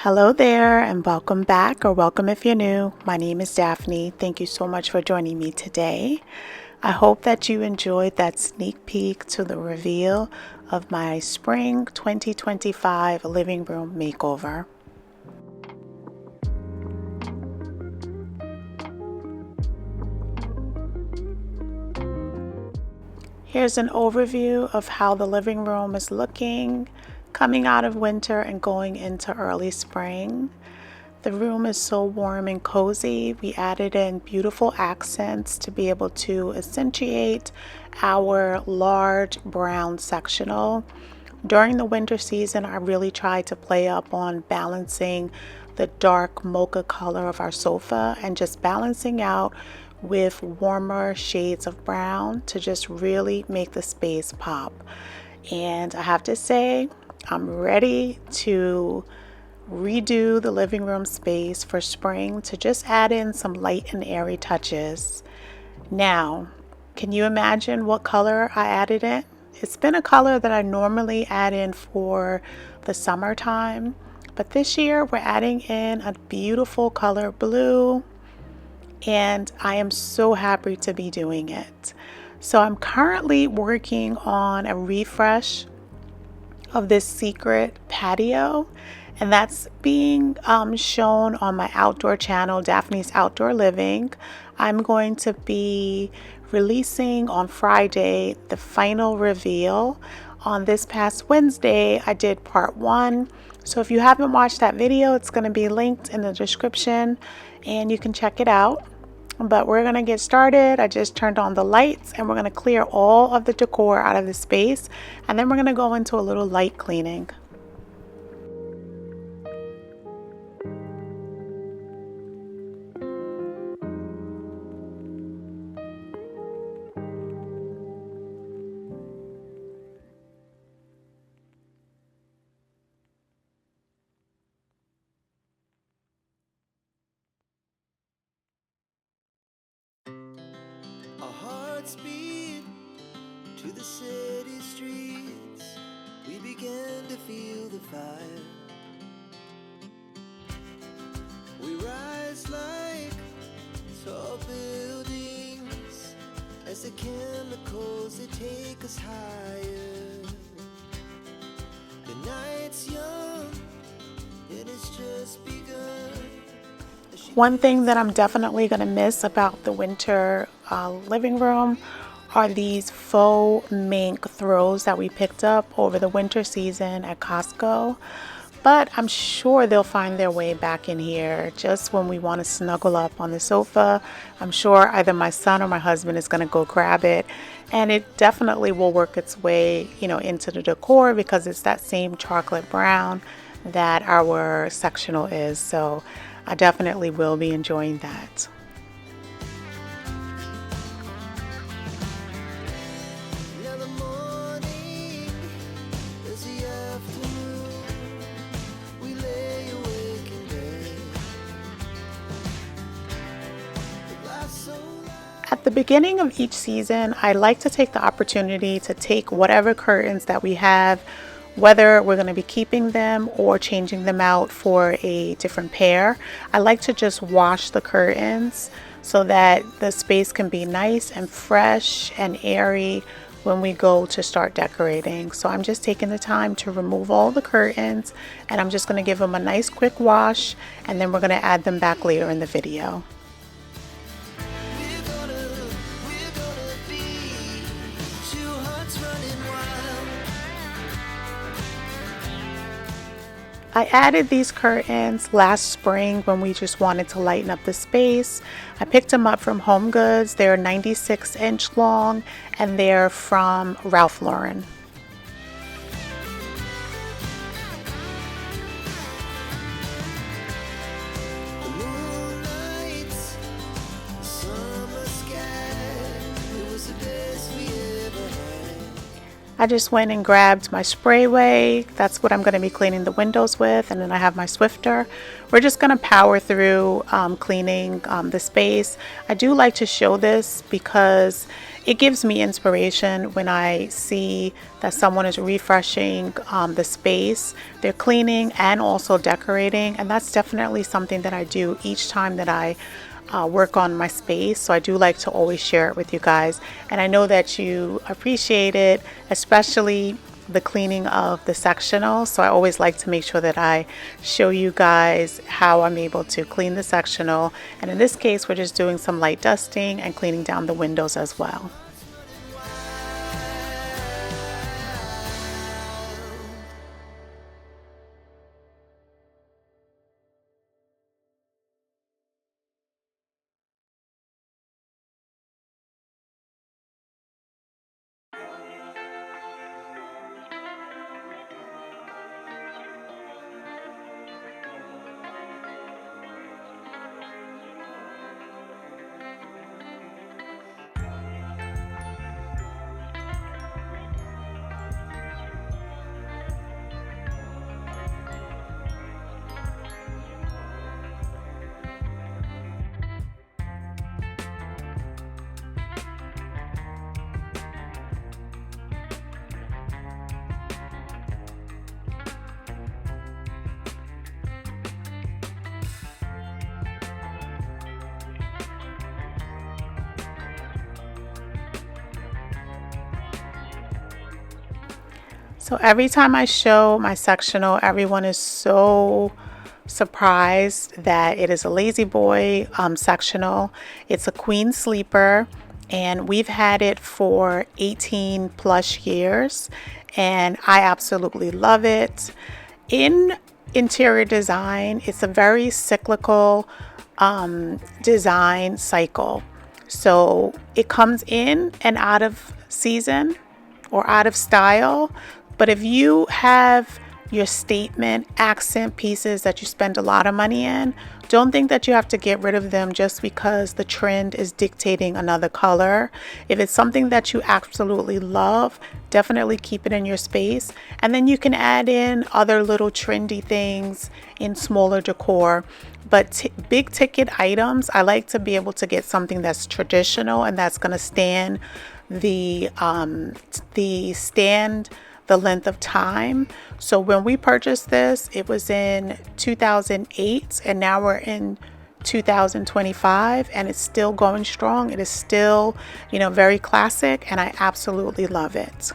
Hello there and welcome back, or welcome if you're new. My name is Daphne. Thank you so much for joining me today. I hope that you enjoyed that sneak peek to the reveal of my spring 2025 living room makeover. Here's an overview of how the living room is looking, coming out of winter and going into early spring. The room is so warm and cozy. We added in beautiful accents to be able to accentuate our large brown sectional. During the winter season, I really tried to play up on balancing the dark mocha color of our sofa and just balancing out with warmer shades of brown to just really make the space pop. And I have to say, I'm ready to redo the living room space for spring to just add in some light and airy touches. Now, can you imagine what color I added in? It's been a color that I normally add in for the summertime, but this year we're adding in a beautiful color blue, and I am so happy to be doing it. So I'm currently working on a refresh of this secret patio, and that's being shown on my outdoor channel, Daphne's Outdoor Living. I'm going to be releasing on Friday the final reveal. On this past Wednesday, I did part 1. So if you haven't watched that video, it's going to be linked in the description and you can check it out. But we're going to get started. I just turned on the lights and we're going to clear all of the decor out of the space, and then we're going to go into a little light cleaning. Our hearts beat to the city streets. We began to feel the fire. We rise like tall buildings as the chemicals they take us higher. The night's young, it has just begun. One thing that I'm definitely going to miss about the winter living room are these faux mink throws that we picked up over the winter season at Costco. But I'm sure they'll find their way back in here just when we want to snuggle up on the sofa. I'm sure either my son or my husband is going to go grab it, and it definitely will work its way, into the decor because it's that same chocolate brown that our sectional is. So I definitely will be enjoying that. Now the morning is the afternoon. We lay awake in bed. The lights so loud. At the beginning of each season, I like to take the opportunity to take whatever curtains that we have, whether we're going to be keeping them or changing them out for a different pair. I like to just wash the curtains so that the space can be nice and fresh and airy when we go to start decorating. So I'm just taking the time to remove all the curtains, and I'm just going to give them a nice quick wash, and then we're going to add them back later in the video. We're gonna be two hearts running wild. I added these curtains last spring when we just wanted to lighten up the space. I picked them up from Home Goods. They're 96-inch long and they're from Ralph Lauren. The moonlights, the summer sky, it was the best we ever had. I just went and grabbed my sprayway. That's what I'm going to be cleaning the windows with, and then I have my Swifter. We're just going to power through cleaning the space. I do like to show this because it gives me inspiration when I see that someone is refreshing the space, they're cleaning and also decorating, and that's definitely something that I do each time that I work on my space. So I do like to always share it with you guys, and I know that you appreciate it, especially the cleaning of the sectional. So I always like to make sure that I show you guys how I'm able to clean the sectional, and in this case we're just doing some light dusting and cleaning down the windows as well. So every time I show my sectional, everyone is so surprised that it is a lazy boy sectional. It's a queen sleeper, and we've had it for 18 plus years, and I absolutely love it. In interior design, it's a very cyclical design cycle. So it comes in and out of season or out of style. But if you have your statement accent pieces that you spend a lot of money in, don't think that you have to get rid of them just because the trend is dictating another color. If it's something that you absolutely love, definitely keep it in your space. And then you can add in other little trendy things in smaller decor. But big ticket items, I like to be able to get something that's traditional and that's going to stand the length of time. So when we purchased this, it was in 2008, and now we're in 2025, and it's still going strong. It is still, very classic, and I absolutely love it.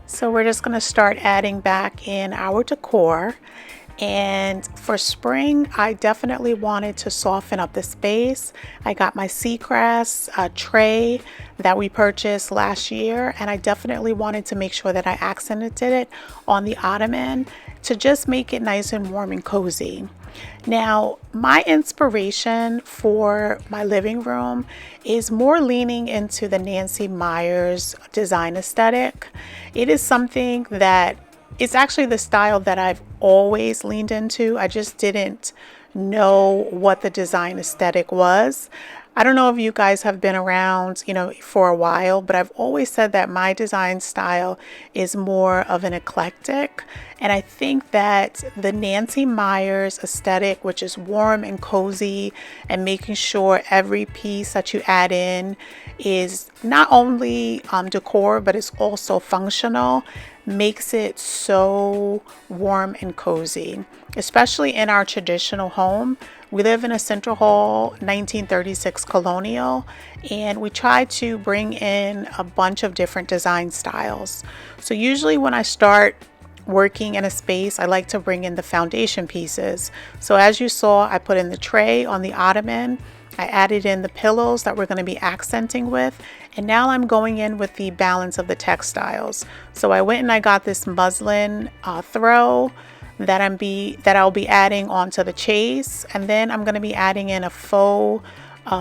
So we're just going to start adding back in our decor. And for spring, I definitely wanted to soften up the space. I got my seagrass tray that we purchased last year, and I definitely wanted to make sure that I accented it on the ottoman to just make it nice and warm and cozy. Now, my inspiration for my living room is more leaning into the Nancy Meyers design aesthetic. It is something that it's actually the style that I've always leaned into. I just didn't know what the design aesthetic was. I don't know if you guys have been around, for a while, but I've always said that my design style is more of an eclectic. And I think that the Nancy Meyers aesthetic, which is warm and cozy and making sure every piece that you add in is not only decor, but it's also functional, makes it so warm and cozy. Especially in our traditional home, We live in a Central Hall 1936 colonial, and we try to bring in a bunch of different design styles. So usually when I start working in a space, I like to bring in the foundation pieces. So as you saw, I put in the tray on the ottoman. I added in the pillows that we're going to be accenting with, and now I'm going in with the balance of the textiles. So I went and I got this muslin throw that I'll be adding onto the chase, and then I'm going to be adding in a faux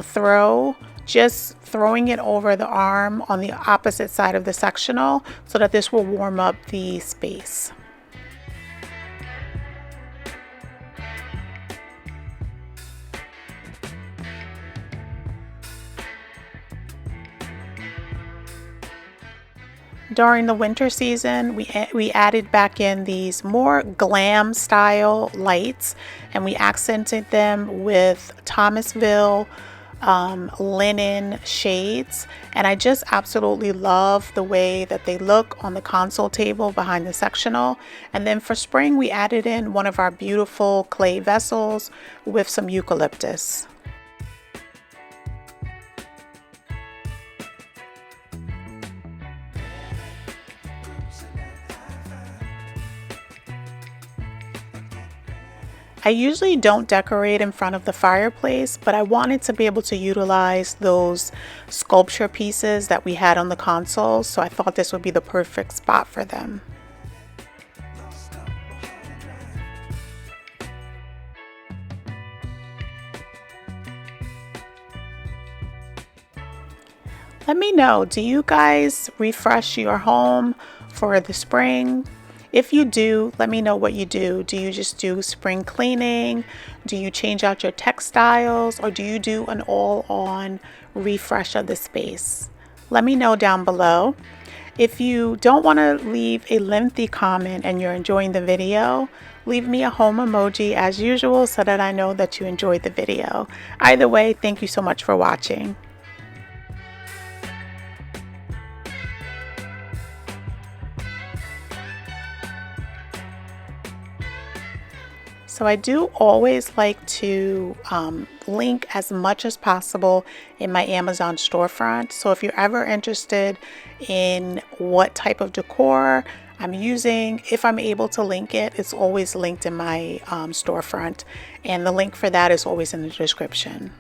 throw, just throwing it over the arm on the opposite side of the sectional so that this will warm up the space. During the winter season, we added back in these more glam style lights, and we accented them with Thomasville linen shades, and I just absolutely love the way that they look on the console table behind the sectional. And then for spring, we added in one of our beautiful clay vessels with some eucalyptus. I usually don't decorate in front of the fireplace, but I wanted to be able to utilize those sculpture pieces that we had on the console, so I thought this would be the perfect spot for them. Let me know, do you guys refresh your home for the spring? If you do, let me know what you do. Do you just do spring cleaning? Do you change out your textiles? Or do you do an all-on refresh of the space? Let me know down below. If you don't want to leave a lengthy comment and you're enjoying the video, leave me a home emoji as usual so that I know that you enjoyed the video. Either way, thank you so much for watching. So I do always like to link as much as possible in my Amazon storefront. So if you're ever interested in what type of decor I'm using, if I'm able to link it, it's always linked in my storefront. And the link for that is always in the description.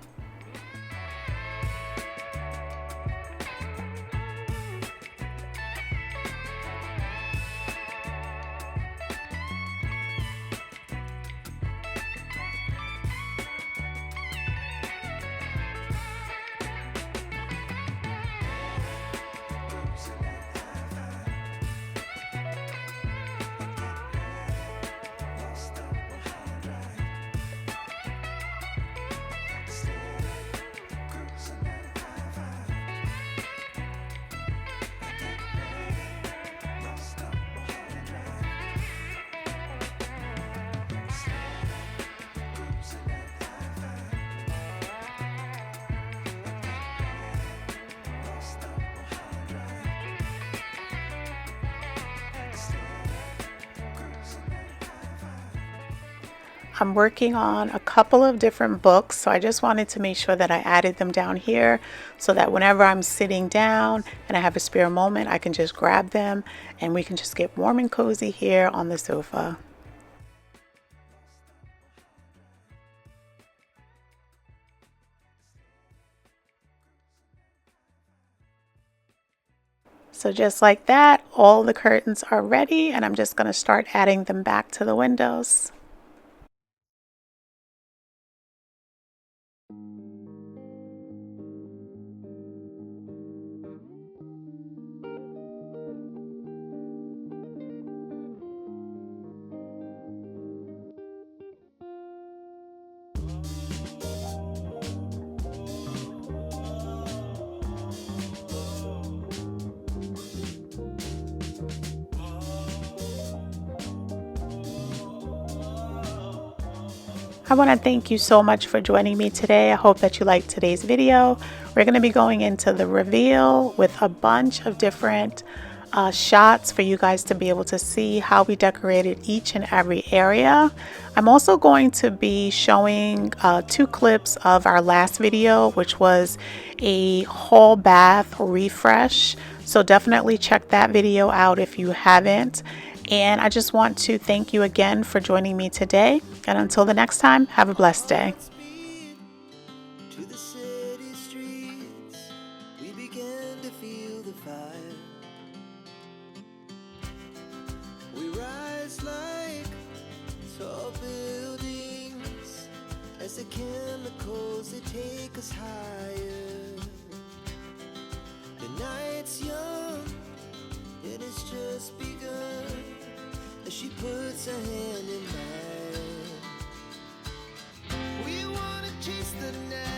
I'm working on a couple of different books, so I just wanted to make sure that I added them down here so that whenever I'm sitting down and I have a spare moment, I can just grab them and we can just get warm and cozy here on the sofa. So just like that, all the curtains are ready, and I'm just going to start adding them back to the windows. I want to thank you so much for joining me today. I hope that you liked today's video. We're going to be going into the reveal with a bunch of different shots for you guys to be able to see how we decorated each and every area. I'm also going to be showing 2 clips of our last video, which was a whole bath refresh. So definitely check that video out if you haven't. And I just want to thank you again for joining me today. And until the next time, have a blessed day. Speed to the city streets, we began to feel the fire. We rise like tall buildings as the chemicals, they take us higher. The night's young and it's just begun as she puts her hand in mine. We wanna chase the night.